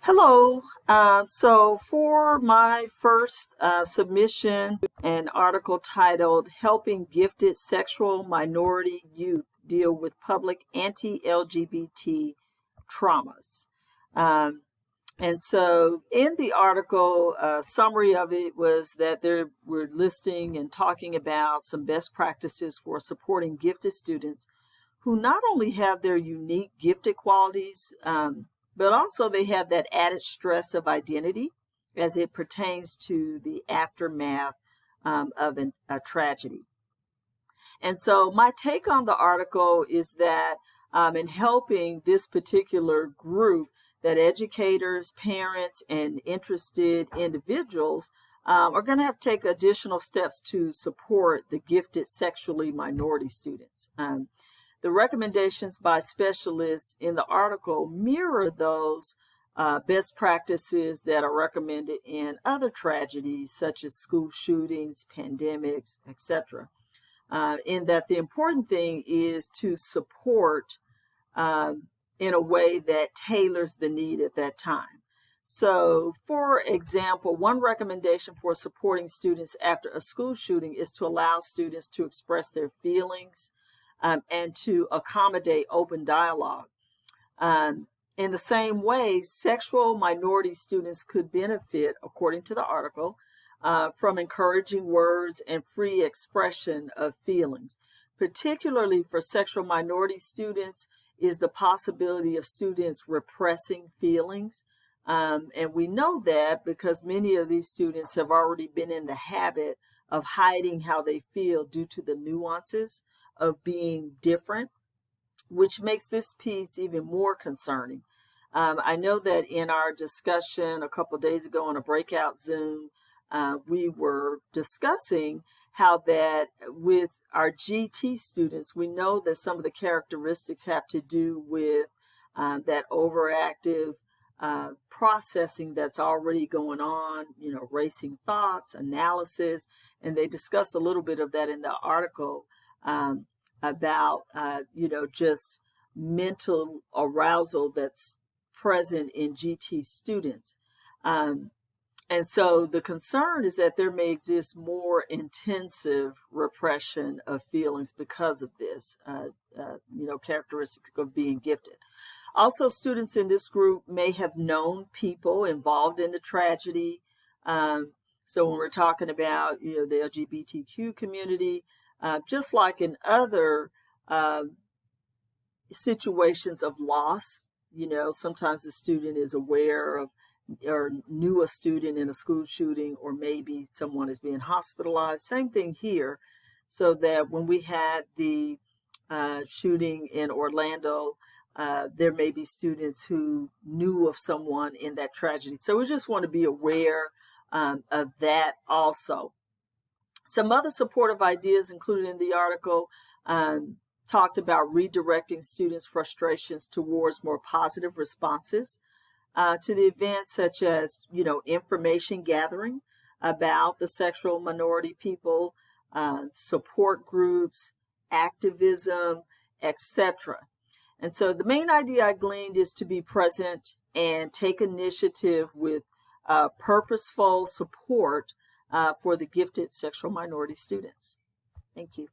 Hello. So for my first submission, an article titled Helping Gifted Sexual Minority Youth Deal with Public Anti-LGBT Traumas. Um, and so in the article, a summary of it was that they were listing and talking about some best practices for supporting gifted students who not only have their unique gifted qualities, but also they have that added stress of identity as it pertains to the aftermath of a tragedy. And so my take on the article is that in helping this particular group, that educators, parents, and interested individuals are going to have to take additional steps to support the gifted sexually minority students. The recommendations by specialists in the article mirror those best practices that are recommended in other tragedies such as school shootings, pandemics, etc. In that the important thing is to support in a way that tailors the need at that time. So, for example, one recommendation for supporting students after a school shooting is to allow students to express their feelings and to accommodate open dialogue. In the same way, sexual minority students could benefit, according to the article, from encouraging words and free expression of feelings. Particularly for sexual minority students is the possibility of students repressing feelings. And we know that because many of these students have already been in the habit of hiding how they feel due to the nuances of being different, which makes this piece even more concerning. I know that in our discussion a couple of days ago on a breakout Zoom, we were discussing how that with our GT students, we know that some of the characteristics have to do with that overactive processing that's already going on, racing thoughts, analysis, and they discuss a little bit of that in the article about, just mental arousal that's present in GT students. And so the concern is that there may exist more intensive repression of feelings because of this, characteristic of being gifted. Also, students in this group may have known people involved in the tragedy. So when we're talking about, the LGBTQ community, just like in other situations of loss, sometimes the student is aware of or knew a student in a school shooting, or maybe someone is being hospitalized. Same thing here, so that when we had the shooting in Orlando, there may be students who knew of someone in that tragedy. So we just want to be aware of that also. Some other supportive ideas included in the article talked about redirecting students' frustrations towards more positive responses to the events, such as, information gathering about the sexual minority people, support groups, activism, etc. And so the main idea I gleaned is to be present and take initiative with purposeful support for the gifted sexual minority students. Thank you.